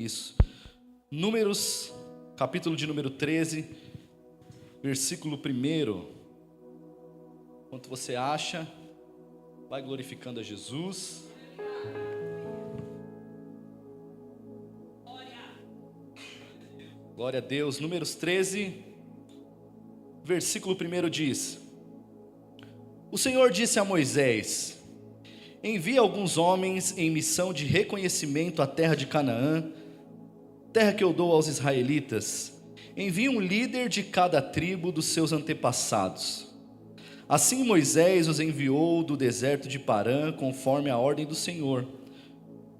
Isso. Números, capítulo de número 13, versículo 1. Enquanto você acha, vai glorificando a Jesus. Glória a Deus. Números 13, versículo 1 diz: O Senhor disse a Moisés: Envia alguns homens em missão de reconhecimento à terra de Canaã, terra que eu dou aos israelitas. Envie um líder de cada tribo dos seus antepassados. Assim Moisés os enviou do deserto de Parã, conforme a ordem do Senhor.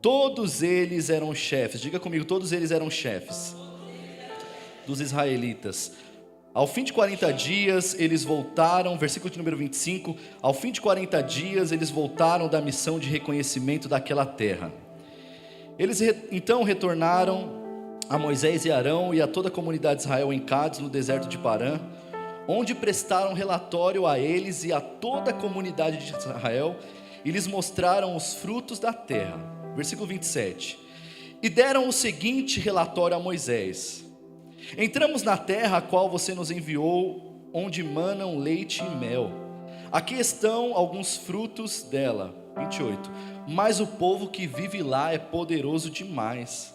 Todos eles eram chefes, diga comigo, todos eles eram chefes dos israelitas. Ao fim de 40 dias eles voltaram, versículo de número 25, ao fim de 40 dias eles voltaram da missão de reconhecimento daquela terra. Eles então retornaram a Moisés e Arão e a toda a comunidade de Israel em Cádiz, no deserto de Parã, onde prestaram relatório a eles e a toda a comunidade de Israel, e lhes mostraram os frutos da terra. Versículo 27. E deram o seguinte relatório a Moisés: Entramos na terra a qual você nos enviou, onde manam leite e mel. Aqui estão alguns frutos dela. 28. Mas o povo que vive lá é poderoso demais.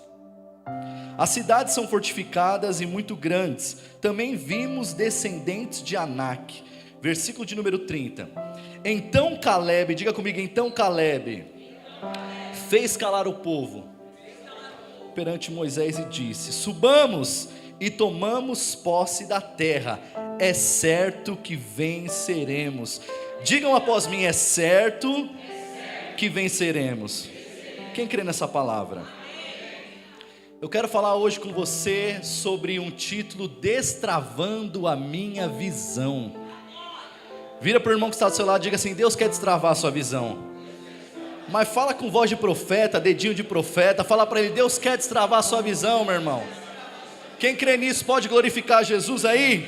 As cidades são fortificadas e muito grandes. Também vimos descendentes de Anak. Versículo de número 30. Então Caleb, diga comigo, então Caleb fez calar o povo perante Moisés e disse: Subamos e tomamos posse da terra, é certo que venceremos. Digam após mim: é certo que venceremos. Quem crê nessa palavra? Eu quero falar hoje com você sobre um título: Destravando a minha visão. Vira para o irmão que está do seu lado e diga assim: Deus quer destravar a sua visão. Mas fala com voz de profeta, dedinho de profeta. Fala para ele: Deus quer destravar a sua visão, meu irmão. Quem crê nisso pode glorificar Jesus aí?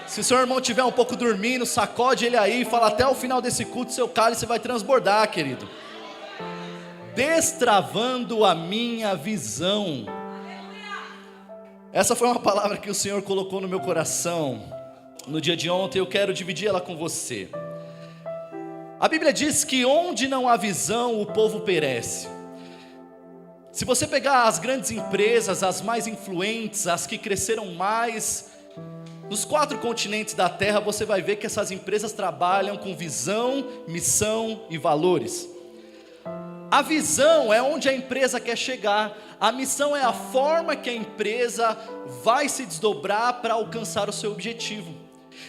Se o seu irmão estiver um pouco dormindo, sacode ele aí e fala: até o final desse culto seu cálice vai transbordar, querido. Destravando a minha visão. Essa foi uma palavra que o Senhor colocou no meu coração no dia de ontem. Eu quero dividir ela com você. A Bíblia diz que onde não há visão, o povo perece. Se você pegar as grandes empresas, as mais influentes, as que cresceram mais nos 4 continentes da terra, você vai ver que essas empresas trabalham com visão, missão e valores. A visão é onde a empresa quer chegar, a missão é a forma que a empresa vai se desdobrar para alcançar o seu objetivo.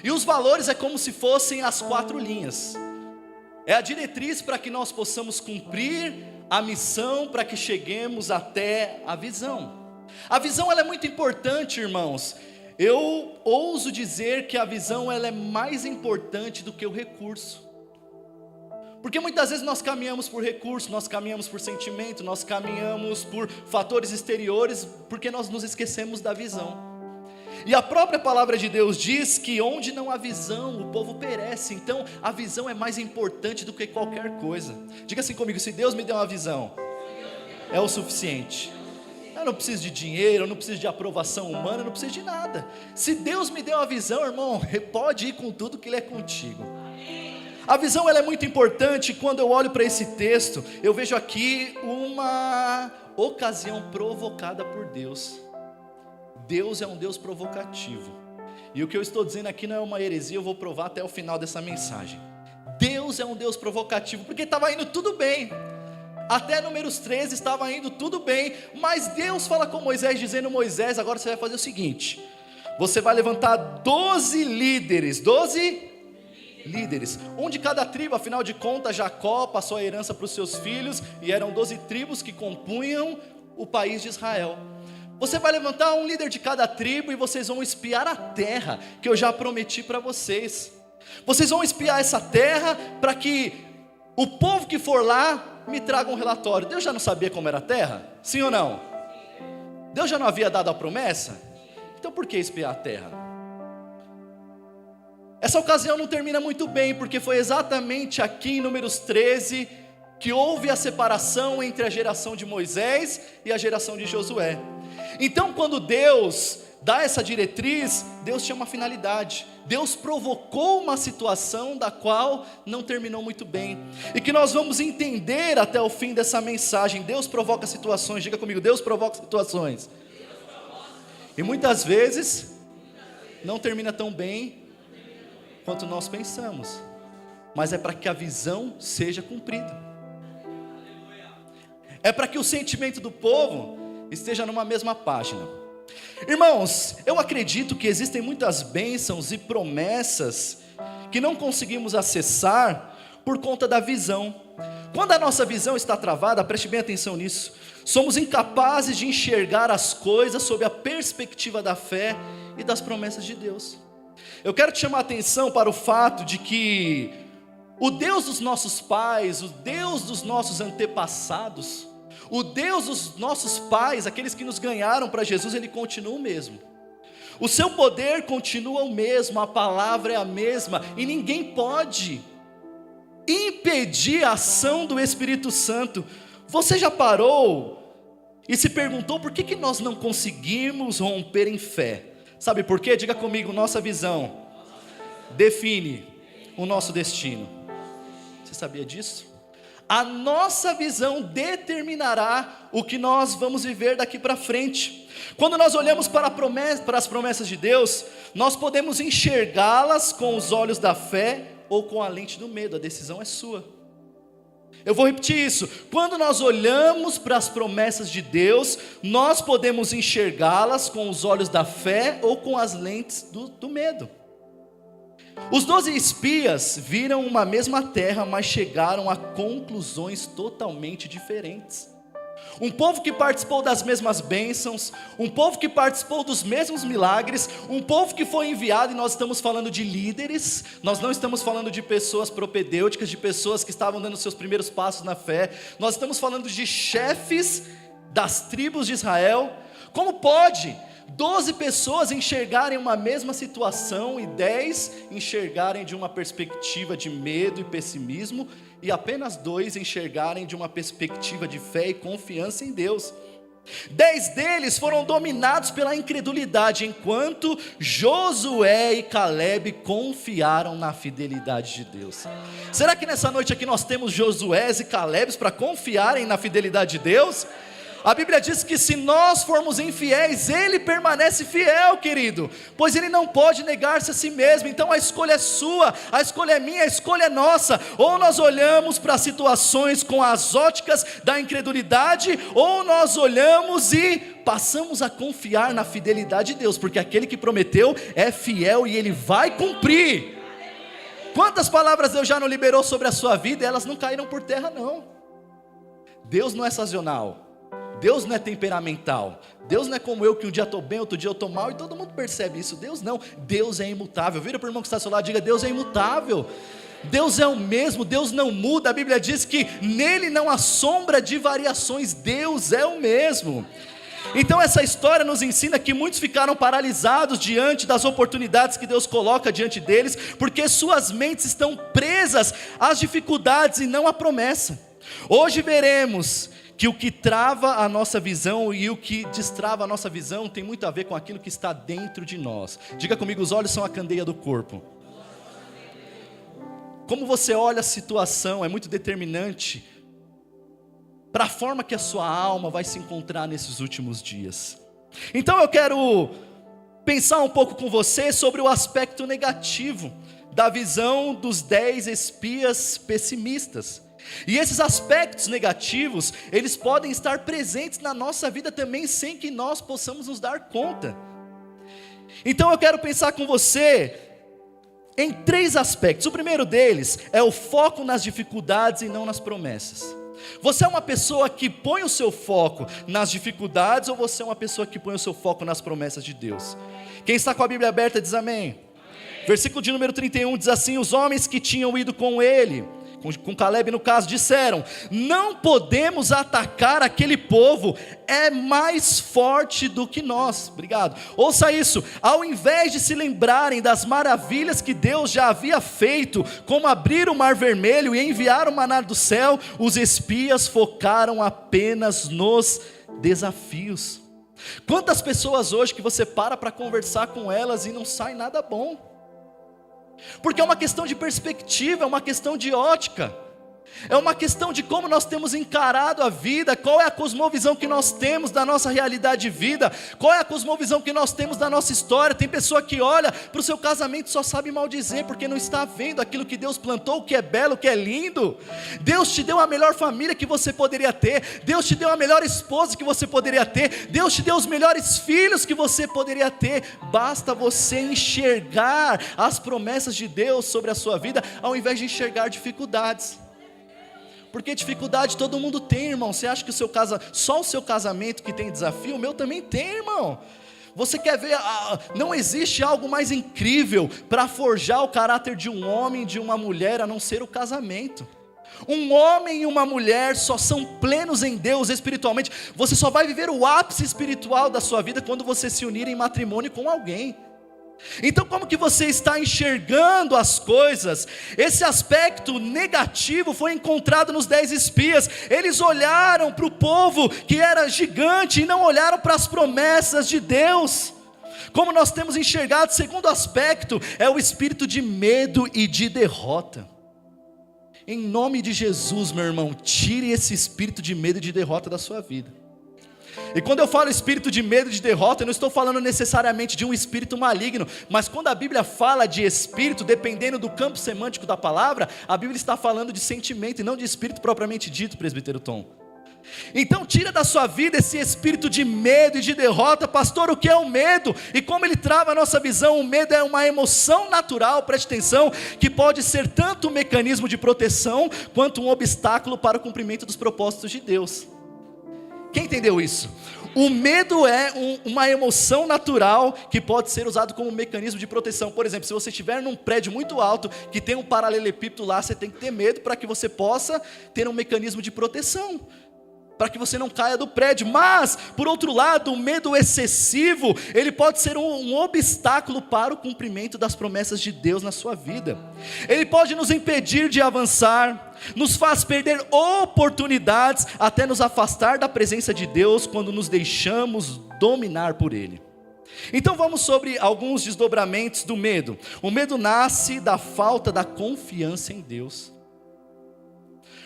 E os valores é como se fossem as 4 linhas. É a diretriz para que nós possamos cumprir a missão, para que cheguemos até a visão. A visão ela é muito importante, irmãos. Eu ouso dizer que a visão ela é mais importante do que o recurso. Porque muitas vezes nós caminhamos por recurso, nós caminhamos por sentimento, nós caminhamos por fatores exteriores, porque nós nos esquecemos da visão. E a própria palavra de Deus diz que onde não há visão, o povo perece. Então a visão é mais importante do que qualquer coisa. Diga assim comigo: se Deus me deu uma visão, é o suficiente. Eu não preciso de dinheiro, eu não preciso de aprovação humana, eu não preciso de nada. Se Deus me deu uma visão, irmão, pode ir com tudo que Ele é contigo. A visão ela é muito importante. Quando eu olho para esse texto, eu vejo aqui uma ocasião provocada por Deus. Deus é um Deus provocativo. E o que eu estou dizendo aqui não é uma heresia, eu vou provar até o final dessa mensagem. Deus é um Deus provocativo, porque estava indo tudo bem. Até números 13 estava indo tudo bem, mas Deus fala com Moisés, dizendo: Moisés, agora você vai fazer o seguinte: você vai levantar 12 líderes, 12 líderes, um de cada tribo. Afinal de contas, Jacó passou a herança para os seus filhos, e eram 12 tribos que compunham o país de Israel. Você vai levantar um líder de cada tribo, e vocês vão espiar a terra que eu já prometi para vocês. Vocês vão espiar essa terra, para que o povo que for lá me traga um relatório. Deus já não sabia como era a terra? Sim ou não? Deus já não havia dado a promessa? Então por que espiar a terra? Essa ocasião não termina muito bem, porque foi exatamente aqui em números 13 que houve a separação entre a geração de Moisés e a geração de Josué. Então, quando Deus dá essa diretriz, Deus tinha uma finalidade. Deus provocou uma situação da qual não terminou muito bem, e que nós vamos entender até o fim dessa mensagem. Deus provoca situações, diga comigo, Deus provoca situações, e muitas vezes não termina tão bem quanto nós pensamos, mas é para que a visão seja cumprida, é para que o sentimento do povo esteja numa mesma página. Irmãos, eu acredito que existem muitas bênçãos e promessas que não conseguimos acessar por conta da visão. Quando a nossa visão está travada, preste bem atenção nisso, somos incapazes de enxergar as coisas sob a perspectiva da fé e das promessas de Deus. Eu quero te chamar a atenção para o fato de que o Deus dos nossos pais, o Deus dos nossos antepassados, o Deus dos nossos pais, aqueles que nos ganharam para Jesus, Ele continua o mesmo. O seu poder continua o mesmo, a palavra é a mesma, e ninguém pode impedir a ação do Espírito Santo. Você já parou e se perguntou por que nós não conseguimos romper em fé? Sabe por quê? Diga comigo, nossa visão define o nosso destino. Você sabia disso? A nossa visão determinará o que nós vamos viver daqui para frente. Quando nós olhamos para as promessas de Deus, nós podemos enxergá-las com os olhos da fé ou com a lente do medo, a decisão é sua. Eu vou repetir isso, quando nós olhamos para as promessas de Deus, nós podemos enxergá-las com os olhos da fé ou com as lentes do medo. Os 12 espias viram uma mesma terra, mas chegaram a conclusões totalmente diferentes. Um povo que participou das mesmas bênçãos, um povo que participou dos mesmos milagres, um povo que foi enviado, e nós estamos falando de líderes, nós não estamos falando de pessoas propedêuticas, de pessoas que estavam dando seus primeiros passos na fé, nós estamos falando de chefes das tribos de Israel. Como pode 12 pessoas enxergarem uma mesma situação e 10 enxergarem de uma perspectiva de medo e pessimismo, e apenas 2 enxergarem de uma perspectiva de fé e confiança em Deus? 10 deles foram dominados pela incredulidade, enquanto Josué e Caleb confiaram na fidelidade de Deus. Será que nessa noite aqui nós temos Josués e Calebes para confiarem na fidelidade de Deus? A Bíblia diz que se nós formos infiéis, Ele permanece fiel, querido, pois Ele não pode negar-se a si mesmo. Então a escolha é sua, a escolha é minha, a escolha é nossa. Ou nós olhamos para as situações com as óticas da incredulidade, ou nós olhamos e passamos a confiar na fidelidade de Deus, porque aquele que prometeu é fiel e Ele vai cumprir. Quantas palavras Deus já não liberou sobre a sua vida e elas não caíram por terra não. Deus não é sazonal, Deus não é temperamental, Deus não é como eu, que um dia estou bem, outro dia eu estou mal, e todo mundo percebe isso. Deus não, Deus é imutável. Vira para o irmão que está ao seu lado, diga: Deus é imutável, Deus é o mesmo, Deus não muda. A Bíblia diz que nele não há sombra de variações, Deus é o mesmo. Então essa história nos ensina que muitos ficaram paralisados diante das oportunidades que Deus coloca diante deles, porque suas mentes estão presas às dificuldades e não à promessa. Hoje veremos que o que trava a nossa visão e o que destrava a nossa visão tem muito a ver com aquilo que está dentro de nós. Diga comigo, os olhos são a candeia do corpo. Como você olha a situação é muito determinante para a forma que a sua alma vai se encontrar nesses últimos dias. Então eu quero pensar um pouco com você sobre o aspecto negativo da visão dos 10 espias pessimistas. E esses aspectos negativos, eles podem estar presentes na nossa vida também, sem que nós possamos nos dar conta. Então eu quero pensar com você em 3 aspectos. O primeiro deles é o foco nas dificuldades e não nas promessas. Você é uma pessoa que põe o seu foco nas dificuldades, ou você é uma pessoa que põe o seu foco nas promessas de Deus? Quem está com a Bíblia aberta diz amém. Versículo de número 31 diz assim: os homens que tinham ido com ele com Calebe no caso, disseram: não podemos atacar aquele povo, é mais forte do que nós. Obrigado. Ouça isso: ao invés de se lembrarem das maravilhas que Deus já havia feito, como abrir o mar vermelho e enviar o maná do céu, os espias focaram apenas nos desafios. Quantas pessoas hoje que você para conversar com elas e não sai nada bom? Porque é uma questão de perspectiva, é uma questão de ótica, é uma questão de como nós temos encarado a vida, qual é a cosmovisão que nós temos da nossa realidade de vida, qual é a cosmovisão que nós temos da nossa história. Tem pessoa que olha para o seu casamento e só sabe maldizer, porque não está vendo aquilo que Deus plantou, o que é belo, o que é lindo. Deus te deu a melhor família que você poderia ter, Deus te deu a melhor esposa que você poderia ter, Deus te deu os melhores filhos que você poderia ter. Basta você enxergar as promessas de Deus sobre a sua vida, ao invés de enxergar dificuldades. Porque dificuldade todo mundo tem, irmão. Você acha que só o seu casamento que tem desafio? O meu também tem, irmão. Você quer ver, não existe algo mais incrível para forjar o caráter de um homem e de uma mulher, a não ser o casamento. Um homem e uma mulher só são plenos em Deus espiritualmente. Você só vai viver o ápice espiritual da sua vida quando você se unir em matrimônio com alguém. Então, como que você está enxergando as coisas? Esse aspecto negativo foi encontrado nos 10 espias. Eles olharam para o povo que era gigante e não olharam para as promessas de Deus. Como nós temos enxergado, segundo aspecto, é o espírito de medo e de derrota. Em nome de Jesus, meu irmão, tire esse espírito de medo e de derrota da sua vida. E quando eu falo espírito de medo e de derrota, eu não estou falando necessariamente de um espírito maligno, mas quando a Bíblia fala de espírito, dependendo do campo semântico da palavra, a Bíblia está falando de sentimento e não de espírito propriamente dito, presbítero Tom. Então tira da sua vida esse espírito de medo e de derrota. Pastor, o que é o medo? E como ele trava a nossa visão? O medo é uma emoção natural, preste atenção, que pode ser tanto um mecanismo de proteção, quanto um obstáculo para o cumprimento dos propósitos de Deus. Quem entendeu isso? O medo é uma emoção natural que pode ser usado como um mecanismo de proteção. Por exemplo, se você estiver num prédio muito alto, que tem um paralelepípedo lá, você tem que ter medo para que você possa ter um mecanismo de proteção, para que você não caia do prédio. Mas, por outro lado, o medo excessivo, ele pode ser um obstáculo para o cumprimento das promessas de Deus na sua vida. Ele pode nos impedir de avançar, nos faz perder oportunidades, até nos afastar da presença de Deus, quando nos deixamos dominar por Ele. Então vamos sobre alguns desdobramentos do medo. O medo nasce da falta da confiança em Deus.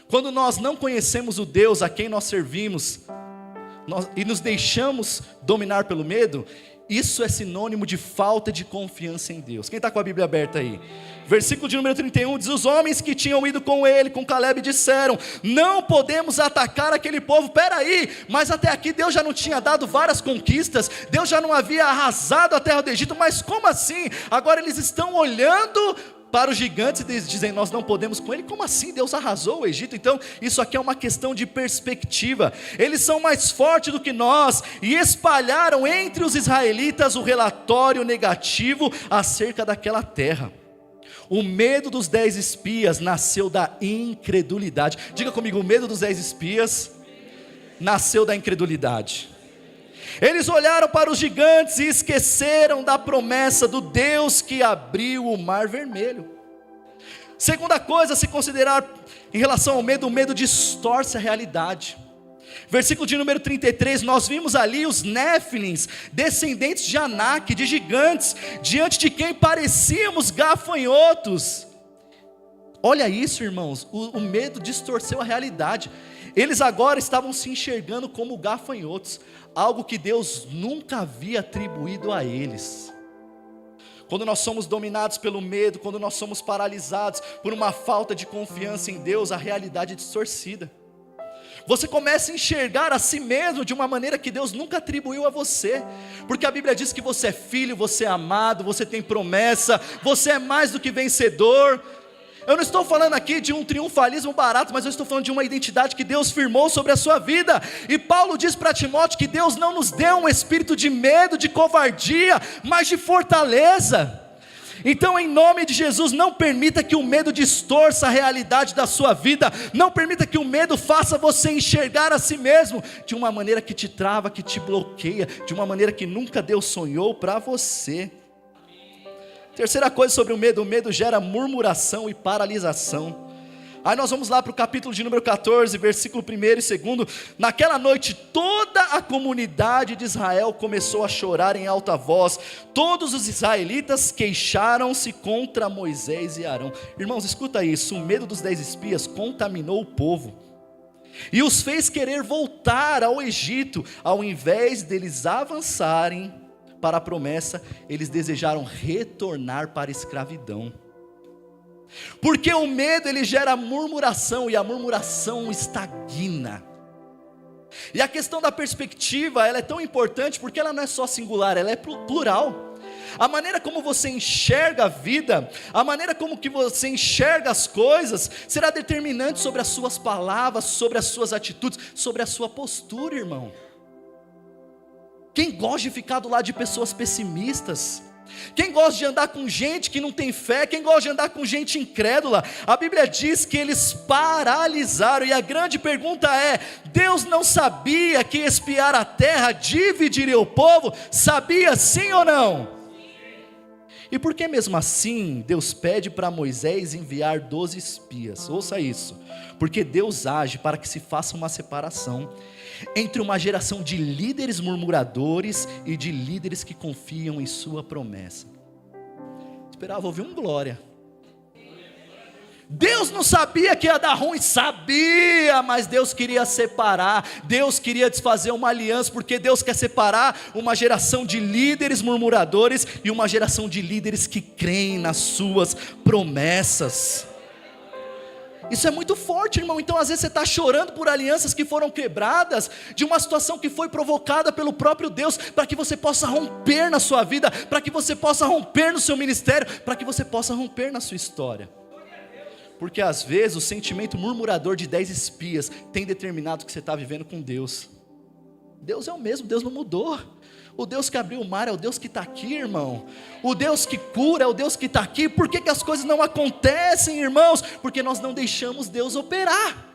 Quando nós não conhecemos o Deus a quem nós servimos, e nos deixamos dominar pelo medo, isso é sinônimo de falta de confiança em Deus. Quem está com a Bíblia aberta aí? Versículo de número 31 diz: os homens que tinham ido com ele, com Calebe, disseram: não podemos atacar aquele povo. Peraí, mas até aqui Deus já não tinha dado várias conquistas, Deus já não havia arrasado a terra do Egito, mas como assim? Agora eles estão olhando para os gigantes e dizem: nós não podemos com ele. Como assim? Deus arrasou o Egito? Então isso aqui é uma questão de perspectiva. Eles são mais fortes do que nós, e espalharam entre os israelitas o relatório negativo acerca daquela terra. O medo dos 10 espias nasceu da incredulidade. Diga comigo: o medo dos 10 espias nasceu da incredulidade. Eles olharam para os gigantes e esqueceram da promessa do Deus que abriu o mar vermelho. Segunda coisa a se considerar em relação ao medo: o medo distorce a realidade. Versículo de número 33, nós vimos ali os Néfilins, descendentes de Anak, de gigantes, diante de quem parecíamos gafanhotos. Olha isso, irmãos, o medo distorceu a realidade. Eles agora estavam se enxergando como gafanhotos, algo que Deus nunca havia atribuído a eles. Quando nós somos dominados pelo medo, quando nós somos paralisados por uma falta de confiança em Deus, a realidade é distorcida. Você começa a enxergar a si mesmo de uma maneira que Deus nunca atribuiu a você, porque a Bíblia diz que você é filho, você é amado, você tem promessa, você é mais do que vencedor. Eu não estou falando aqui de um triunfalismo barato, mas eu estou falando de uma identidade que Deus firmou sobre a sua vida. E Paulo diz para Timóteo que Deus não nos deu um espírito de medo, de covardia, mas de fortaleza. Então, em nome de Jesus, não permita que o medo distorça a realidade da sua vida. Não permita que o medo faça você enxergar a si mesmo de uma maneira que te trava, que te bloqueia, de uma maneira que nunca Deus sonhou para você. Terceira coisa sobre o medo gera murmuração e paralisação. Aí nós vamos lá para o capítulo de número 14, versículo 1 e 2. Naquela noite toda a comunidade de Israel começou a chorar em alta voz. Todos os israelitas queixaram-se contra Moisés e Arão. Irmãos, escuta isso, o medo dos 10 espias contaminou o povo e os fez querer voltar ao Egito. Ao invés deles avançarem para a promessa, eles desejaram retornar para a escravidão. Porque o medo ele gera murmuração, e a murmuração estagna. E a questão da perspectiva, ela é tão importante porque ela não é só singular, ela é plural. A maneira como você enxerga a vida, a maneira como que você enxerga as coisas, será determinante sobre as suas palavras, sobre as suas atitudes, sobre a sua postura, irmão. Quem gosta de ficar do lado de pessoas pessimistas? Quem gosta de andar com gente que não tem fé? Quem gosta de andar com gente incrédula? A Bíblia diz que eles paralisaram. E a grande pergunta é: Deus não sabia que espiar a terra dividiria o povo? Sabia sim ou não? E por que mesmo assim Deus pede para Moisés enviar 12 espias? Ouça isso. Porque Deus age para que se faça uma separação entre uma geração de líderes murmuradores e de líderes que confiam em sua promessa. Esperava ouvir um glória. Deus não sabia que ia dar ruim, sabia, mas Deus queria separar, Deus queria desfazer uma aliança, porque Deus quer separar uma geração de líderes murmuradores e uma geração de líderes que creem nas suas promessas. Isso é muito forte, irmão. Então às vezes você está chorando por alianças que foram quebradas, de uma situação que foi provocada pelo próprio Deus, para que você possa romper na sua vida, para que você possa romper no seu ministério, para que você possa romper na sua história. Porque às vezes o sentimento murmurador de 10 espias tem determinado o que você está vivendo com Deus. Deus é o mesmo, Deus não mudou. O Deus que abriu o mar é o Deus que está aqui, irmão. O Deus que cura é o Deus que está aqui. Por que as coisas não acontecem, irmãos? Porque nós não deixamos Deus operar.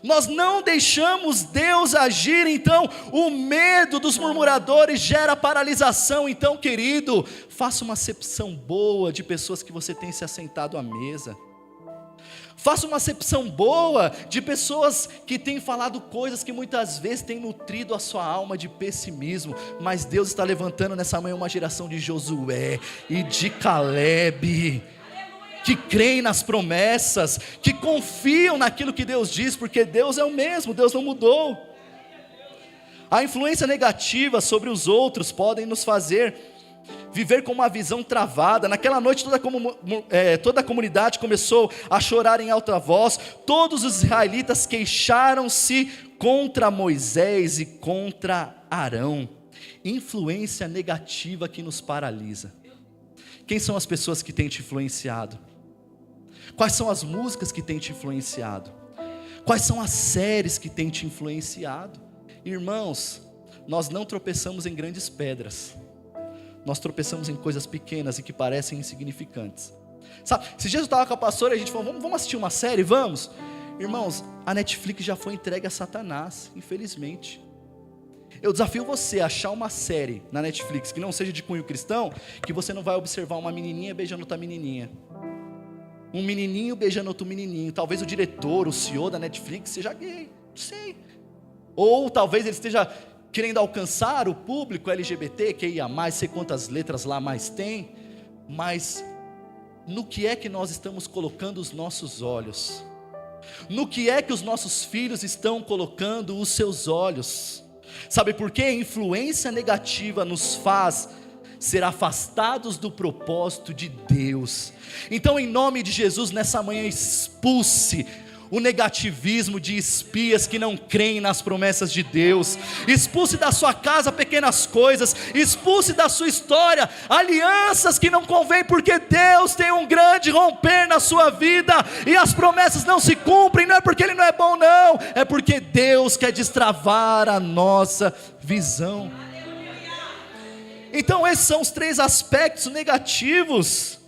Nós não deixamos Deus agir. Então o medo dos murmuradores gera paralisação. Então, querido, faça uma acepção boa de pessoas que você tem se assentado à mesa. Faça uma acepção boa de pessoas que têm falado coisas que muitas vezes têm nutrido a sua alma de pessimismo. Mas Deus está levantando nessa manhã uma geração de Josué e de Caleb, que creem nas promessas, que confiam naquilo que Deus diz, porque Deus é o mesmo, Deus não mudou. A influência negativa sobre os outros podem nos fazer viver com uma visão travada. Naquela noite toda a comunidade começou a chorar em alta voz. Todos os israelitas queixaram-se contra Moisés e contra Arão. Influência negativa que nos paralisa. Quem são as pessoas que têm te influenciado? Quais são as músicas que têm te influenciado? Quais são as séries que têm te influenciado? Irmãos, nós não tropeçamos em grandes pedras. Nós tropeçamos em coisas pequenas e que parecem insignificantes. Sabe, esses dias eu estava com a pastora e a gente falou: vamos assistir uma série, vamos? Irmãos, a Netflix já foi entregue a Satanás, infelizmente. Eu desafio você a achar uma série na Netflix que não seja de cunho cristão, que você não vai observar uma menininha beijando outra menininha, um menininho beijando outro menininho. Talvez o diretor, o CEO da Netflix seja gay, não sei. Ou talvez ele esteja querendo alcançar o público LGBT, que ia mais, sei quantas letras lá mais tem. Mas no que é que nós estamos colocando os nossos olhos? No que é que os nossos filhos estão colocando os seus olhos? Sabe por quê? A influência negativa nos faz ser afastados do propósito de Deus. Então, em nome de Jesus, nessa manhã expulse o negativismo de espias que não creem nas promessas de Deus. Expulse da sua casa pequenas coisas, expulse da sua história alianças que não convêm, porque Deus tem um grande romper na sua vida, e as promessas não se cumprem, não é porque Ele não é bom não, é porque Deus quer destravar a nossa visão. Então esses são os 3 aspectos negativos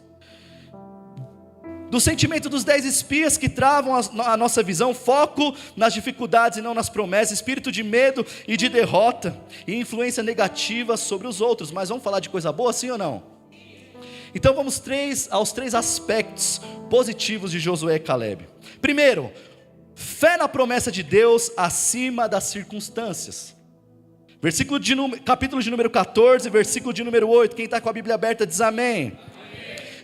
do sentimento dos 10 espias que travam a nossa visão: foco nas dificuldades e não nas promessas, espírito de medo e de derrota, e influência negativa sobre os outros. Mas vamos falar de coisa boa, sim ou não? Então vamos aos 3 aspectos positivos de Josué e Calebe. Primeiro, fé na promessa de Deus acima das circunstâncias. Capítulo de número 14, versículo de número 8, quem está com a Bíblia aberta diz amém.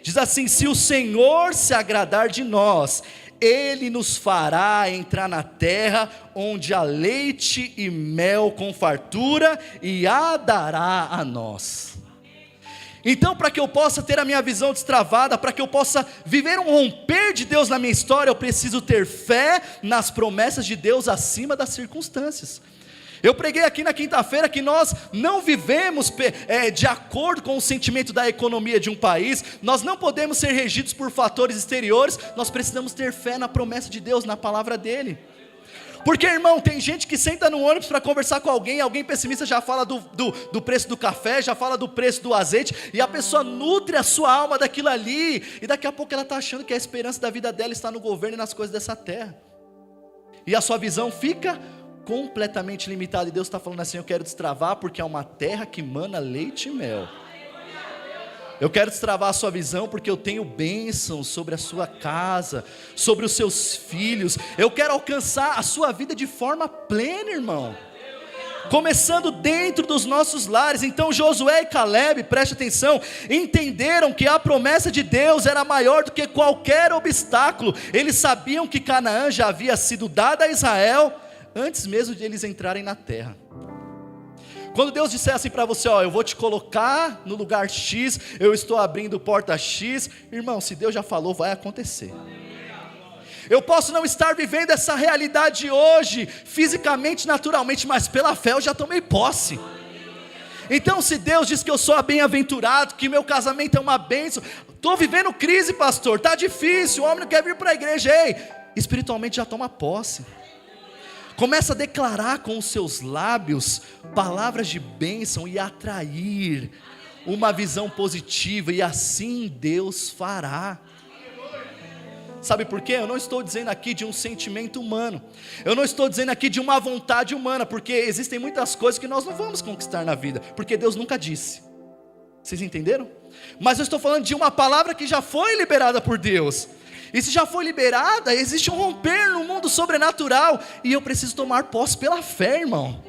Diz assim: se o Senhor se agradar de nós, Ele nos fará entrar na terra, onde há leite e mel com fartura, e a dará a nós. Então, para que eu possa ter a minha visão destravada, para que eu possa viver um romper de Deus na minha história, eu preciso ter fé nas promessas de Deus acima das circunstâncias. Eu preguei aqui na quinta-feira que nós não vivemos de acordo com o sentimento da economia de um país, nós não podemos ser regidos por fatores exteriores, nós precisamos ter fé na promessa de Deus, na palavra dEle. Porque, irmão, tem gente que senta no ônibus para conversar com alguém pessimista já fala do preço do café, já fala do preço do azeite, e a pessoa nutre a sua alma daquilo ali, e daqui a pouco ela está achando que a esperança da vida dela está no governo e nas coisas dessa terra, e a sua visão fica completamente limitada, e Deus está falando assim: eu quero destravar, porque é uma terra que mana leite e mel. Eu quero destravar a sua visão, porque eu tenho bênçãos sobre a sua casa, sobre os seus filhos. Eu quero alcançar a sua vida de forma plena, irmão, começando dentro dos nossos lares. Então Josué e Calebe, preste atenção, entenderam que a promessa de Deus era maior do que qualquer obstáculo. Eles sabiam que Canaã já havia sido dada a Israel antes mesmo de eles entrarem na terra. Quando Deus disser assim para você: eu vou te colocar no lugar X, eu estou abrindo porta X, irmão, se Deus já falou, vai acontecer. Eu posso não estar vivendo essa realidade hoje, fisicamente, naturalmente, mas pela fé eu já tomei posse. Então, se Deus diz que eu sou bem-aventurado, que meu casamento é uma bênção, estou vivendo crise, pastor, está difícil, o homem não quer vir para a igreja, espiritualmente já toma posse. Começa a declarar com os seus lábios palavras de bênção e atrair uma visão positiva, e assim Deus fará. Sabe por quê? Eu não estou dizendo aqui de um sentimento humano, eu não estou dizendo aqui de uma vontade humana, porque existem muitas coisas que nós não vamos conquistar na vida, porque Deus nunca disse. Vocês entenderam? Mas eu estou falando de uma palavra que já foi liberada por Deus. E se já foi liberada, existe um romper no mundo sobrenatural, e eu preciso tomar posse pela fé, irmão.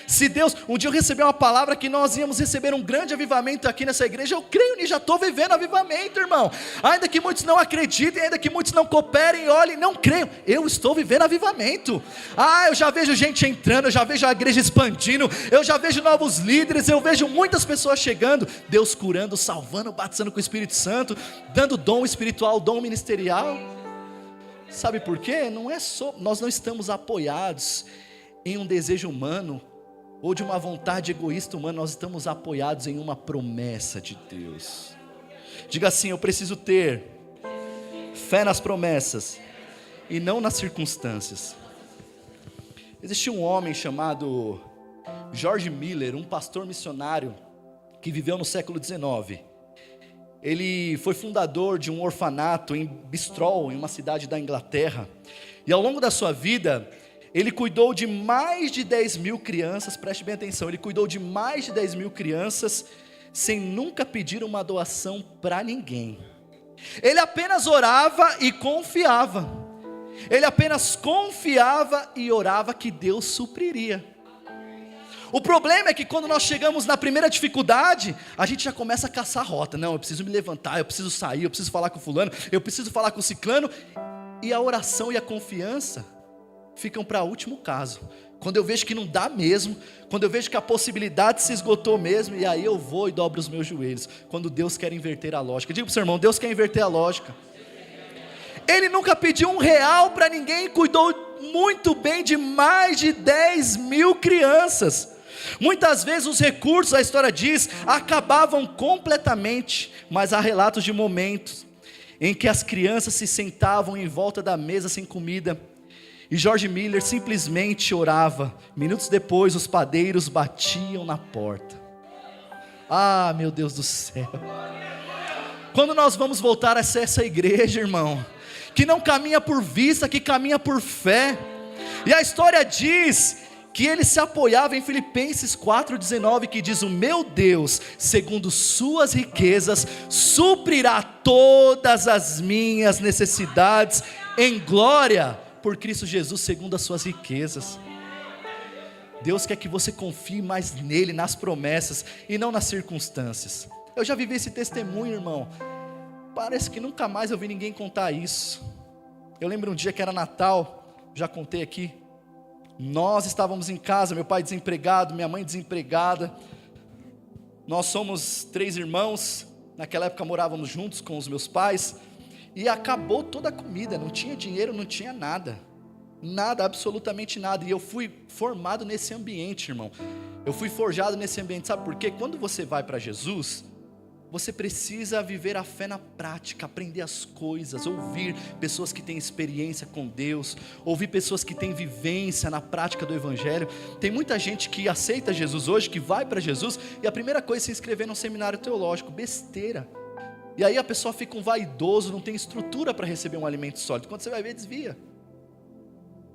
Se Deus, um dia eu recebi uma palavra que nós íamos receber um grande avivamento aqui nessa igreja, eu creio nisso, já estou vivendo avivamento, irmão. Ainda que muitos não acreditem, ainda que muitos não cooperem, olhem, não creiam, eu estou vivendo avivamento. Eu já vejo gente entrando, eu já vejo a igreja expandindo, eu já vejo novos líderes, eu vejo muitas pessoas chegando, Deus curando, salvando, batizando com o Espírito Santo, dando dom espiritual, dom ministerial. Sabe por quê? Nós não estamos apoiados em um desejo humano, ou de uma vontade egoísta humana, nós estamos apoiados em uma promessa de Deus. Diga assim: eu preciso ter fé nas promessas e não nas circunstâncias. Existe um homem chamado George Miller, um pastor missionário que viveu no século XIX. Ele foi fundador de um orfanato em Bristol, em uma cidade da Inglaterra, e ao longo da sua vida ele cuidou de mais de 10 mil crianças, preste bem atenção, ele cuidou de mais de 10 mil crianças, sem nunca pedir uma doação para ninguém. Ele apenas orava e confiava, ele apenas confiava e orava que Deus supriria. O problema é que quando nós chegamos na primeira dificuldade, a gente já começa a caçar a rota. Não, eu preciso me levantar, eu preciso sair, eu preciso falar com o fulano, eu preciso falar com o ciclano, e a oração e a confiança ficam para último caso. Quando eu vejo que não dá mesmo, quando eu vejo que a possibilidade se esgotou mesmo, e aí eu vou e dobro os meus joelhos, quando Deus quer inverter a lógica. Diga para o seu irmão: Deus quer inverter a lógica. Ele nunca pediu R$1 para ninguém, e cuidou muito bem de mais de 10 mil crianças. Muitas vezes os recursos, a história diz, acabavam completamente, mas há relatos de momentos em que as crianças se sentavam em volta da mesa sem comida, e George Miller simplesmente orava. Minutos depois, os padeiros batiam na porta. Ah, meu Deus do céu. Quando nós vamos voltar a ser essa igreja, irmão, que não caminha por vista, que caminha por fé. E a história diz que ele se apoiava em Filipenses 4,19, que diz: o meu Deus, segundo suas riquezas, suprirá todas as minhas necessidades em glória, por Cristo Jesus, segundo as suas riquezas. Deus quer que você confie mais nele, nas promessas, e não nas circunstâncias. Eu já vivi esse testemunho, irmão. Parece que nunca mais eu vi ninguém contar isso. Eu lembro um dia que era Natal, já contei aqui. Nós estávamos em casa, meu pai desempregado, minha mãe desempregada. Nós somos 3 irmãos, naquela época morávamos juntos com os meus pais. E acabou toda a comida, não tinha dinheiro, não tinha nada. Nada, absolutamente nada. E eu fui formado nesse ambiente, irmão. Eu fui forjado nesse ambiente, sabe por quê? Quando você vai para Jesus, você precisa viver a fé na prática, aprender as coisas, ouvir pessoas que têm experiência com Deus, ouvir pessoas que têm vivência na prática do Evangelho. Tem muita gente que aceita Jesus hoje, que vai para Jesus, e a primeira coisa é se inscrever num seminário teológico, besteira. E aí a pessoa fica um vaidoso, não tem estrutura para receber um alimento sólido. Quando você vai ver, desvia.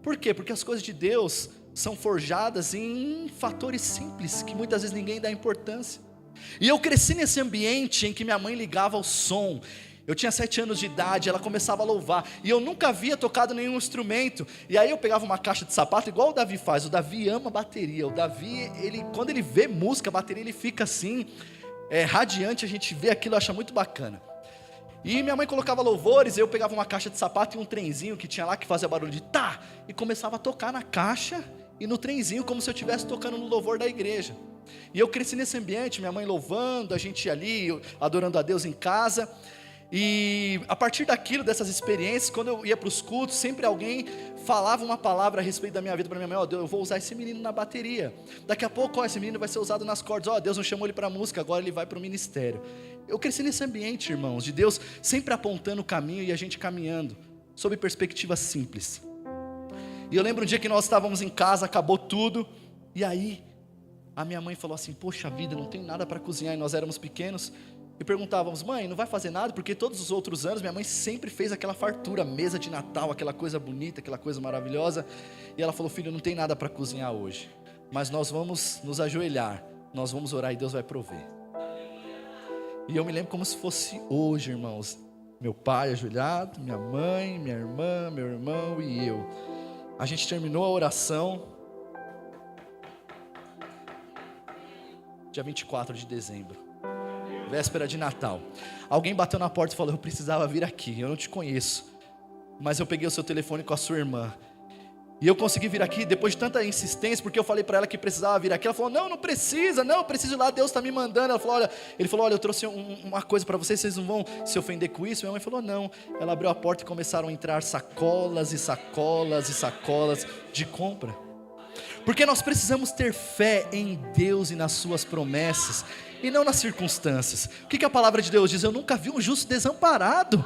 Por quê? Porque as coisas de Deus são forjadas em fatores simples, que muitas vezes ninguém dá importância. E eu cresci nesse ambiente em que minha mãe ligava o som. Eu tinha 7 anos de idade, ela começava a louvar, e eu nunca havia tocado nenhum instrumento. E aí eu pegava uma caixa de sapato, igual o Davi faz. O Davi ama bateria. O Davi, quando ele vê música, bateria, ele fica assim, radiante. A gente vê aquilo, acha muito bacana. E minha mãe colocava louvores, eu pegava uma caixa de sapato e um trenzinho que tinha lá, que fazia barulho de tá, e começava a tocar na caixa e no trenzinho, como se eu estivesse tocando no louvor da igreja. E eu cresci nesse ambiente, minha mãe louvando, a gente ali, adorando a Deus em casa. E a partir daquilo, dessas experiências, quando eu ia para os cultos, sempre alguém falava uma palavra a respeito da minha vida para minha mãe: ó, Deus, eu vou usar esse menino na bateria. Daqui a pouco, ó, esse menino vai ser usado nas cordas. Ó, Deus não chamou ele para música, agora ele vai para o ministério. Eu cresci nesse ambiente, irmãos, de Deus sempre apontando o caminho e a gente caminhando, sob perspectiva simples. E eu lembro um dia que nós estávamos em casa, acabou tudo, e aí a minha mãe falou assim: poxa vida, não tem nada para cozinhar. E nós éramos pequenos, e perguntávamos: mãe, não vai fazer nada? Porque todos os outros anos minha mãe sempre fez aquela fartura, mesa de Natal, aquela coisa bonita, aquela coisa maravilhosa. E ela falou: filho, não tem nada para cozinhar hoje, mas nós vamos nos ajoelhar, nós vamos orar e Deus vai prover. E eu me lembro como se fosse hoje, irmãos. Meu pai ajoelhado, minha mãe, minha irmã, meu irmão e eu. A gente terminou a oração dia 24 de dezembro, véspera de Natal. Alguém bateu na porta e falou: eu precisava vir aqui, eu não te conheço, mas eu peguei o seu telefone com a sua irmã, e eu consegui vir aqui depois de tanta insistência, porque eu falei para ela que precisava vir aqui. Ela falou: não precisa, não, eu preciso ir lá, Deus está me mandando. Ele falou: olha, eu trouxe uma coisa para vocês, vocês não vão se ofender com isso? Minha mãe falou: não. Ela abriu a porta e começaram a entrar sacolas e sacolas e sacolas de compra. Porque nós precisamos ter fé em Deus e nas suas promessas, e não nas circunstâncias. O que a palavra de Deus diz? Eu nunca vi um justo desamparado,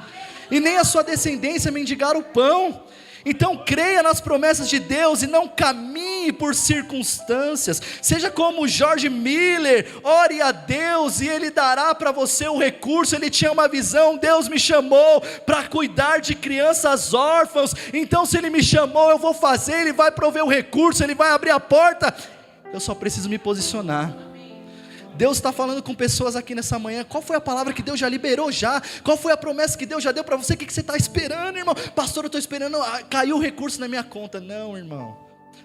e nem a sua descendência mendigar o pão. Então creia nas promessas de Deus e não caminhe por circunstâncias. Seja como George Miller, ore a Deus e Ele dará para você o recurso. Ele tinha uma visão: Deus me chamou para cuidar de crianças órfãos, então se Ele me chamou, eu vou fazer. Ele vai prover o recurso, Ele vai abrir a porta, eu só preciso me posicionar. Deus está falando com pessoas aqui nessa manhã. Qual foi a palavra que Deus já liberou já? Qual foi a promessa que Deus já deu para você? O que você está esperando, irmão? Pastor, eu estou esperando, caiu o recurso na minha conta. Não, irmão,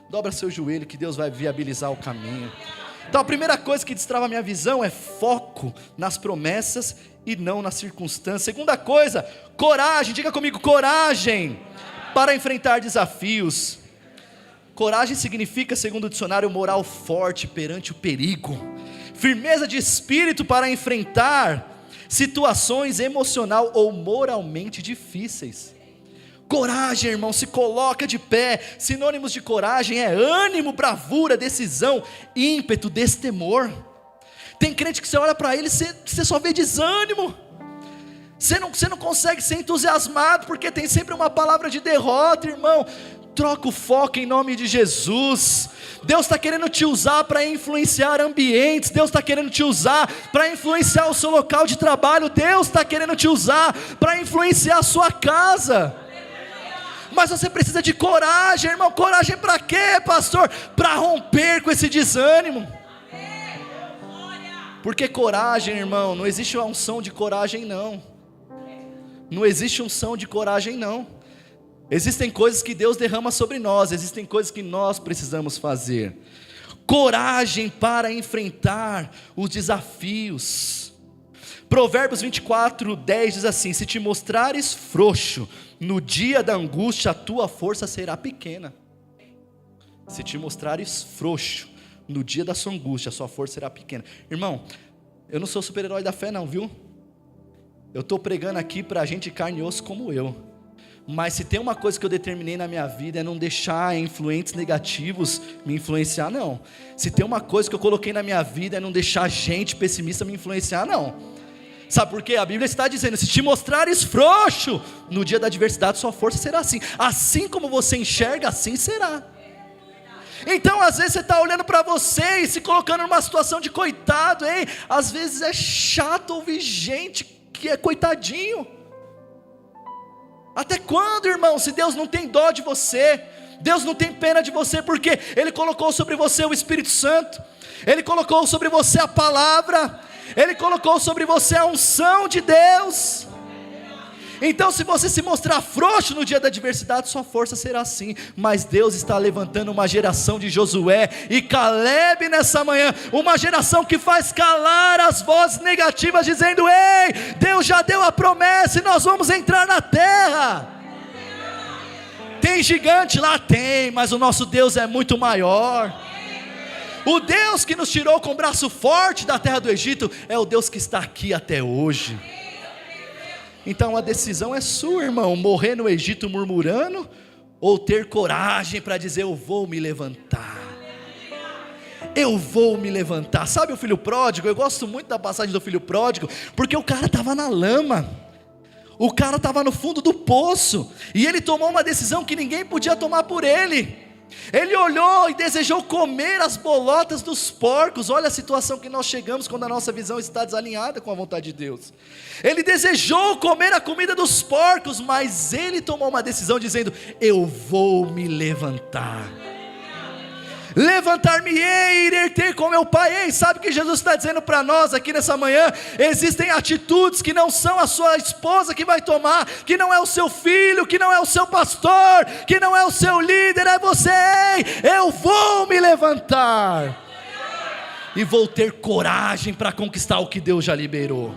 dobra seu joelho que Deus vai viabilizar o caminho. Então a primeira coisa que destrava a minha visão é foco nas promessas e não nas circunstâncias. Segunda coisa, coragem. Diga comigo: coragem para enfrentar desafios. Coragem significa, segundo o dicionário, moral forte perante o perigo, firmeza de espírito para enfrentar situações emocional ou moralmente difíceis. Coragem, irmão, se coloca de pé. Sinônimos de coragem é ânimo, bravura, decisão, ímpeto, destemor. Tem crente que você olha para ele, você só vê desânimo. Você não consegue ser entusiasmado, porque tem sempre uma palavra de derrota, irmão. Troca o foco em nome de Jesus. Deus está querendo te usar para influenciar ambientes. Deus está querendo te usar para influenciar o seu local de trabalho. Deus está querendo te usar para influenciar a sua casa. Mas você precisa de coragem, irmão. Coragem para quê, pastor? Para romper com esse desânimo. Porque coragem, irmão, não existe uma unção de coragem, não. Não existe unção de coragem, não. Existem coisas que Deus derrama sobre nós, existem coisas que nós precisamos fazer. Coragem para enfrentar os desafios. Provérbios 24:10 diz assim: se te mostrares frouxo no dia da angústia, a tua força será pequena. Se te mostrares frouxo no dia da sua angústia, a sua força será pequena. Irmão, eu não sou super-herói da fé não, viu? Eu estou pregando aqui para gente de carne e osso como eu. Mas se tem uma coisa que eu determinei na minha vida, é não deixar influentes negativos me influenciar, não. Se tem uma coisa que eu coloquei na minha vida, é não deixar gente pessimista me influenciar, não. Sabe por quê? A Bíblia está dizendo: se te mostrares frouxo no dia da adversidade, sua força será assim. Assim como você enxerga, assim será. Então às vezes você está olhando para você e se colocando numa situação de coitado, hein? Às vezes é chato ouvir gente que é coitadinho. Até quando, irmão, se Deus não tem dó de você, Deus não tem pena de você, porque Ele colocou sobre você o Espírito Santo, Ele colocou sobre você a palavra, Ele colocou sobre você a unção de Deus. Então se você se mostrar frouxo no dia da adversidade, sua força será assim. Mas Deus está levantando uma geração de Josué e Calebe nessa manhã, uma geração que faz calar as vozes negativas, dizendo: ei, Deus já deu a promessa e nós vamos entrar na terra. Tem gigante lá? Tem, mas o nosso Deus é muito maior. O Deus que nos tirou com o braço forte da terra do Egito é o Deus que está aqui até hoje. Então a decisão é sua, irmão: morrer no Egito murmurando, ou ter coragem para dizer: eu vou me levantar. Eu vou me levantar. Sabe o filho pródigo? Eu gosto muito da passagem do filho pródigo, porque o cara estava na lama, o cara estava no fundo do poço, e ele tomou uma decisão que ninguém podia tomar por ele. Ele olhou e desejou comer as bolotas dos porcos. Olha a situação que nós chegamos quando a nossa visão está desalinhada com a vontade de Deus. Ele desejou comer a comida dos porcos, mas ele tomou uma decisão dizendo: eu vou me levantar. Levantar-me-ei e irei ter com meu Pai. Ei, sabe o que Jesus está dizendo para nós aqui nessa manhã? Existem atitudes que não são a sua esposa que vai tomar, que não é o seu filho, que não é o seu pastor, que não é o seu líder, é você. Ei, eu vou me levantar e vou ter coragem para conquistar o que Deus já liberou.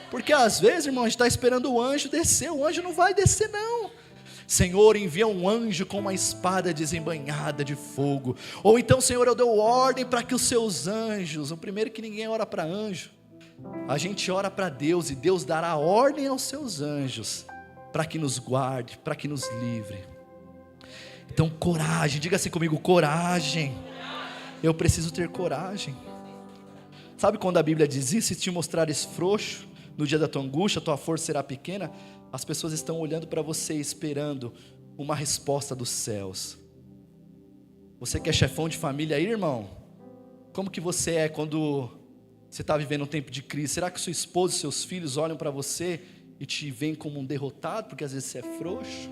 Porque às vezes, irmão, a gente está esperando o anjo descer. O anjo não vai descer, não. Senhor, envia um anjo com uma espada desembainhada de fogo. Ou então: Senhor, eu dou ordem para que os seus anjos. O primeiro que ninguém ora para anjo, a gente ora para Deus, e Deus dará ordem aos seus anjos para que nos guarde, para que nos livre. Então coragem, diga assim comigo: coragem. Eu preciso ter coragem. Sabe quando a Bíblia diz isso? Se te mostrares frouxo no dia da tua angústia, tua força será pequena. As pessoas estão olhando para você, esperando uma resposta dos céus. Você que é chefão de família aí, irmão, como que você é quando você está vivendo um tempo de crise? Será que sua esposa e seus filhos olham para você e te veem como um derrotado, porque às vezes você é frouxo?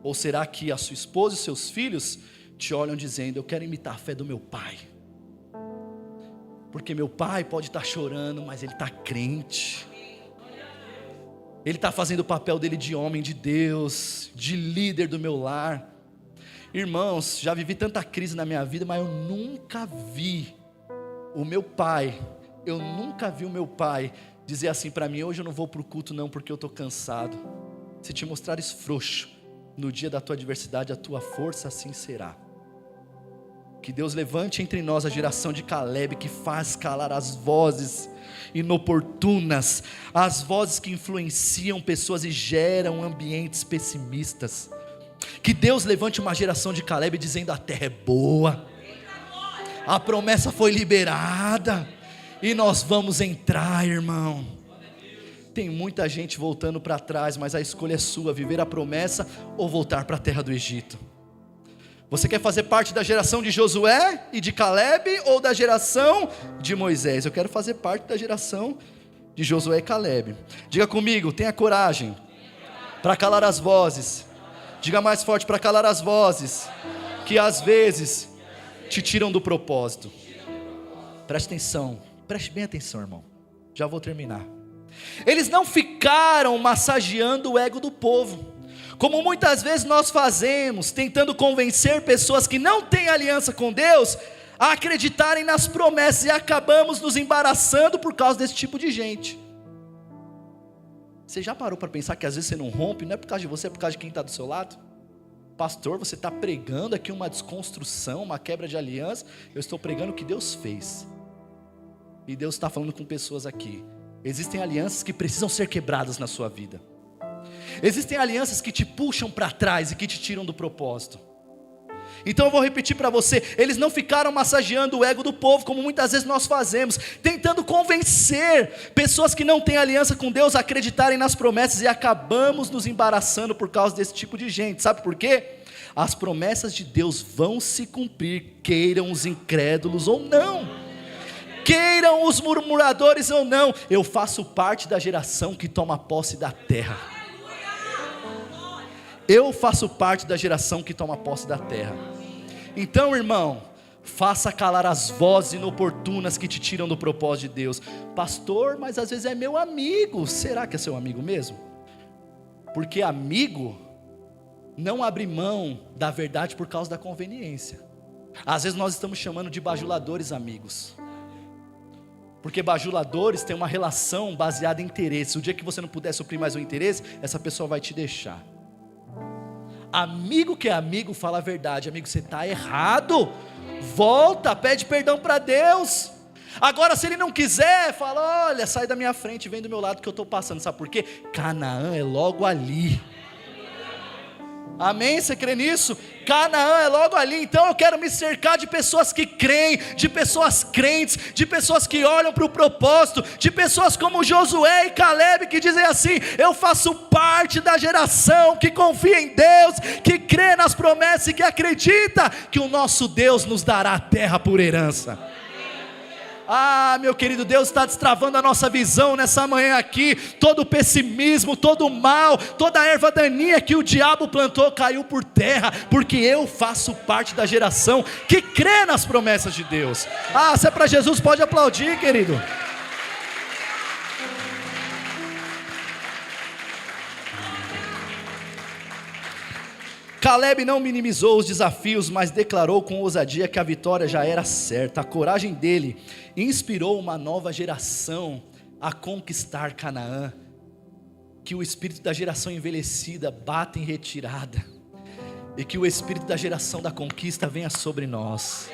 Ou será que a sua esposa e seus filhos te olham dizendo: eu quero imitar a fé do meu pai, porque meu pai pode estar chorando, mas ele está crente, ele está fazendo o papel dele de homem de Deus, de líder do meu lar. Irmãos, já vivi tanta crise na minha vida, mas eu nunca vi o meu pai dizer assim para mim: hoje eu não vou para o culto não, porque eu estou cansado. Se te mostrares frouxo no dia da tua adversidade, a tua força assim será. Que Deus levante entre nós a geração de Calebe, que faz calar as vozes inoportunas, as vozes que influenciam pessoas e geram ambientes pessimistas. Que Deus levante uma geração de Calebe dizendo: a terra é boa, a promessa foi liberada e nós vamos entrar, irmão. Tem muita gente voltando para trás, mas a escolha é sua, viver a promessa ou voltar para a terra do Egito. Você quer fazer parte da geração de Josué e de Calebe ou da geração de Moisés? Eu quero fazer parte da geração de Josué e Calebe. Diga comigo, tenha coragem para calar as vozes. Diga mais forte, para calar as vozes que às vezes te tiram do propósito. Preste atenção, preste bem atenção, irmão. Já vou terminar. Eles não ficaram massageando o ego do povo, como muitas vezes nós fazemos, tentando convencer pessoas que não têm aliança com Deus a acreditarem nas promessas, e acabamos nos embaraçando por causa desse tipo de gente. Você já parou para pensar que às vezes você não rompe, não é por causa de você, é por causa de quem está do seu lado? Pastor, você está pregando aqui uma desconstrução, uma quebra de aliança. Eu estou pregando o que Deus fez, e Deus está falando com pessoas aqui. Existem alianças que precisam ser quebradas na sua vida. Existem alianças que te puxam para trás e que te tiram do propósito. Então eu vou repetir para você, eles não ficaram massageando o ego do povo, como muitas vezes nós fazemos, tentando convencer pessoas que não têm aliança com Deus a acreditarem nas promessas, e acabamos nos embaraçando por causa desse tipo de gente. Sabe por quê? As promessas de Deus vão se cumprir, queiram os incrédulos ou não, queiram os murmuradores ou não. Eu faço parte da geração que toma posse da terra. Eu faço parte da geração que toma posse da terra. Então, irmão, faça calar as vozes inoportunas que te tiram do propósito de Deus. Pastor, mas às vezes é meu amigo. Será que é seu amigo mesmo? Porque amigo não abre mão da verdade por causa da conveniência. Às vezes nós estamos chamando de bajuladores amigos, porque bajuladores têm uma relação baseada em interesse. O dia que você não puder suprir mais o interesse, essa pessoa vai te deixar. Amigo que é amigo fala a verdade. Amigo, você está errado, volta, pede perdão para Deus. Agora se ele não quiser, fala, olha, sai da minha frente, vem do meu lado que eu estou passando. Sabe por quê? Canaã é logo ali. Amém? Você crê nisso? Canaã é logo ali. Então eu quero me cercar de pessoas que creem, de pessoas crentes, de pessoas que olham para o propósito, de pessoas como Josué e Calebe, que dizem assim: eu faço parte da geração que confia em Deus, que crê nas promessas e que acredita que o nosso Deus nos dará a terra por herança. Ah, meu querido, Deus está destravando a nossa visão nessa manhã aqui. Todo o pessimismo, todo o mal, toda a erva daninha que o diabo plantou caiu por terra, porque eu faço parte da geração que crê nas promessas de Deus. Ah, se é para Jesus, pode aplaudir, querido. Calebe não minimizou os desafios, mas declarou com ousadia que a vitória já era certa. A coragem dele inspirou uma nova geração a conquistar Canaã. Que o espírito da geração envelhecida bata em retirada, e que o espírito da geração da conquista venha sobre nós.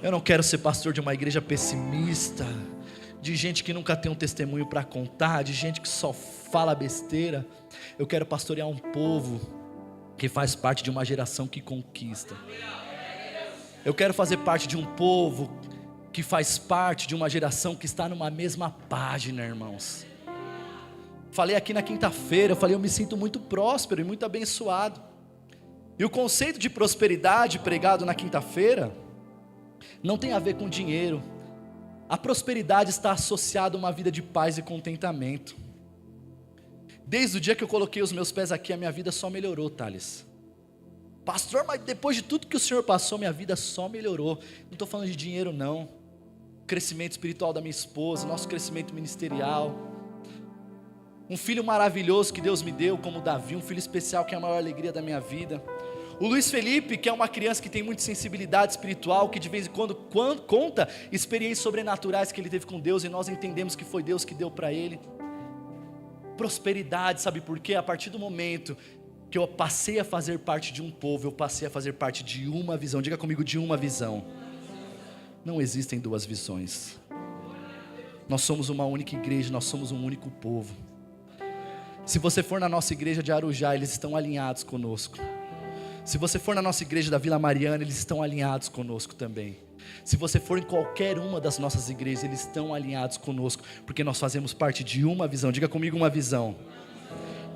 Eu não quero ser pastor de uma igreja pessimista, de gente que nunca tem um testemunho para contar, de gente que só fala besteira. Eu quero pastorear um povo que faz parte de uma geração que conquista. Eu quero fazer parte de um povo que faz parte de uma geração que está numa mesma página, irmãos. Falei aqui na quinta-feira, eu me sinto muito próspero e muito abençoado. E o conceito de prosperidade pregado na quinta-feira não tem a ver com dinheiro. A prosperidade está associada a uma vida de paz e contentamento. Desde o dia que eu coloquei os meus pés aqui, a minha vida só melhorou, Thales. Pastor, mas depois de tudo que o Senhor passou, minha vida só melhorou. Não estou falando de dinheiro não. O crescimento espiritual da minha esposa, nosso crescimento ministerial. Um filho maravilhoso que Deus me deu, como Davi, um filho especial que é a maior alegria da minha vida. O Luiz Felipe, que é uma criança que tem muita sensibilidade espiritual, que de vez em quando conta experiências sobrenaturais que ele teve com Deus, e nós entendemos que foi Deus que deu para ele. Prosperidade, sabe por quê? A partir do momento que eu passei a fazer parte de um povo, eu passei a fazer parte de uma visão. Diga comigo, de uma visão. Não existem duas visões. Nós somos uma única igreja, nós somos um único povo. Se você for na nossa igreja de Arujá, eles estão alinhados conosco. Se você for na nossa igreja da Vila Mariana, eles estão alinhados conosco também. Se você for em qualquer uma das nossas igrejas, eles estão alinhados conosco, porque nós fazemos parte de uma visão. Diga comigo, uma visão.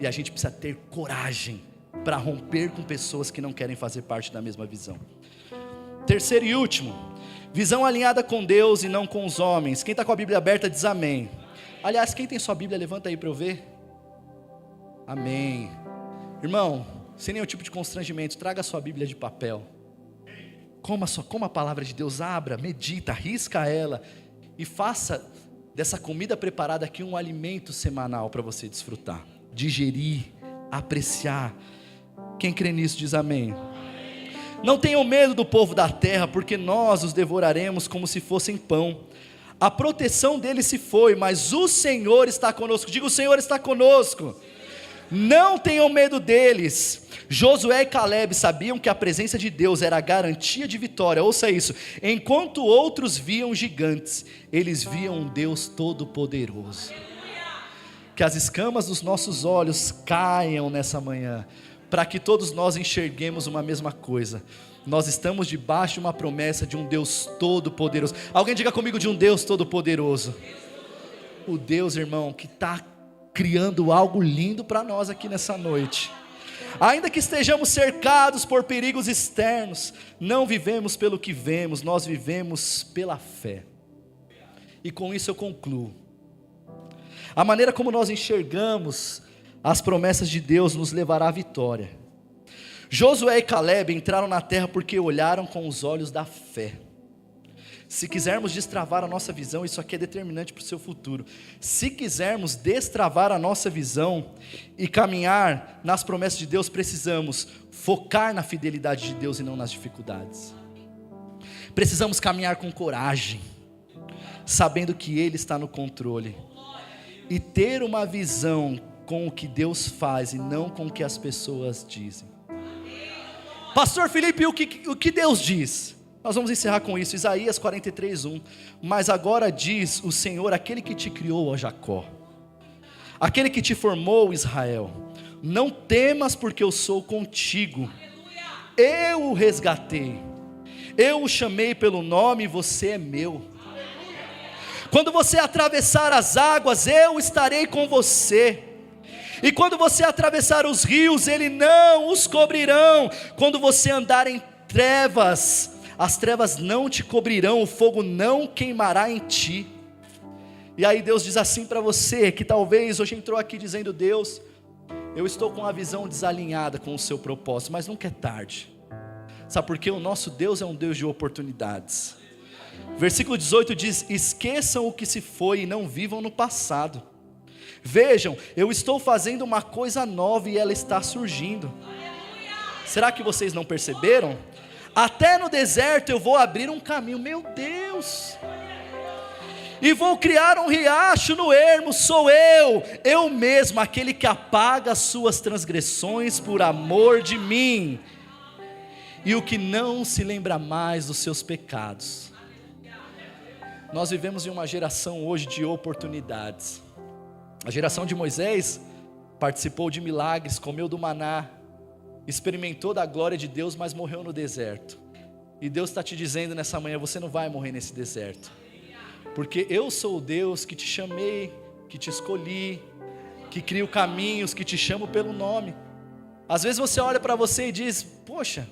E a gente precisa ter coragem para romper com pessoas que não querem fazer parte da mesma visão. Terceiro e último, visão alinhada com Deus e não com os homens. Quem está com a Bíblia aberta diz amém. Aliás, quem tem sua Bíblia, levanta aí para eu ver. Amém. Irmão, sem nenhum tipo de constrangimento, traga a sua Bíblia de papel. Coma a palavra de Deus, abra, medita, risca ela e faça dessa comida preparada aqui um alimento semanal para você desfrutar, digerir, apreciar. Quem crê nisso diz amém. Não tenham medo do povo da terra, porque nós os devoraremos como se fossem pão. A proteção deles se foi, mas o Senhor está conosco. Diga, o Senhor está conosco. Não tenham medo deles. Josué e Caleb sabiam que a presença de Deus era a garantia de vitória. Ouça isso. Enquanto outros viam gigantes, eles viam um Deus todo-poderoso. Que as escamas dos nossos olhos caiam nessa manhã, para que todos nós enxerguemos uma mesma coisa. Nós estamos debaixo de uma promessa de um Deus todo-poderoso. Alguém diga comigo, de um Deus todo-poderoso. O Deus, irmão, que está criando algo lindo para nós aqui nessa noite. Ainda que estejamos cercados por perigos externos, não vivemos pelo que vemos, nós vivemos pela fé. E com isso eu concluo. A maneira como nós enxergamos as promessas de Deus nos levará à vitória. Josué e Caleb entraram na terra porque olharam com os olhos da fé. Se quisermos destravar a nossa visão, isso aqui é determinante para o seu futuro. Se quisermos destravar a nossa visão e caminhar nas promessas de Deus, precisamos focar na fidelidade de Deus e não nas dificuldades. Precisamos caminhar com coragem, sabendo que Ele está no controle, e ter uma visão com o que Deus faz e não com o que as pessoas dizem. Pastor Felipe, o que Deus diz? Nós vamos encerrar com isso, Isaías 43:1. Mas agora diz o Senhor, aquele que te criou, ó Jacó, aquele que te formou, Israel: não temas, porque eu sou contigo. Eu o resgatei, eu o chamei pelo nome, e você é meu. Quando você atravessar as águas, eu estarei com você. E quando você atravessar os rios, ele não os cobrirão. Quando você andar em trevas, as trevas não te cobrirão, o fogo não queimará em ti. E aí Deus diz assim para você, que talvez hoje entrou aqui dizendo: Deus, eu estou com a visão desalinhada com o seu propósito, mas nunca é tarde. Sabe por quê? O nosso Deus é um Deus de oportunidades. Versículo 18 diz: esqueçam o que se foi e não vivam no passado. Vejam, eu estou fazendo uma coisa nova e ela está surgindo. Será que vocês não perceberam? Até no deserto eu vou abrir um caminho. Meu Deus! E vou criar um riacho no ermo. Sou eu mesmo, aquele que apaga as suas transgressões por amor de mim, e o que não se lembra mais dos seus pecados. Nós vivemos em uma geração hoje de oportunidades. A geração de Moisés participou de milagres, comeu do maná, experimentou da glória de Deus, mas morreu no deserto. E Deus está te dizendo nessa manhã: você não vai morrer nesse deserto, porque eu sou o Deus que te chamei, que te escolhi, que crio caminhos, que te chamo pelo nome. Às vezes você olha para você e diz: poxa,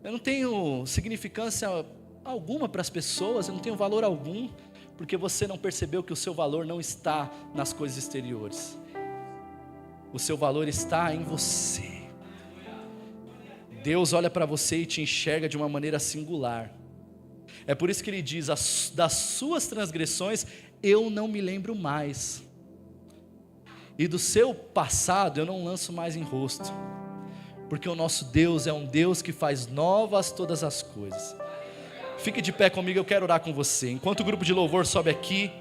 eu não tenho significância alguma para as pessoas, eu não tenho valor algum, porque você não percebeu que o seu valor não está nas coisas exteriores. O seu valor está em você. Deus olha para você e te enxerga de uma maneira singular. É por isso que Ele diz: das suas transgressões eu não me lembro mais, e do seu passado eu não lanço mais em rosto, porque o nosso Deus é um Deus que faz novas todas as coisas. Fique de pé comigo, eu quero orar com você. Enquanto o grupo de louvor sobe aqui,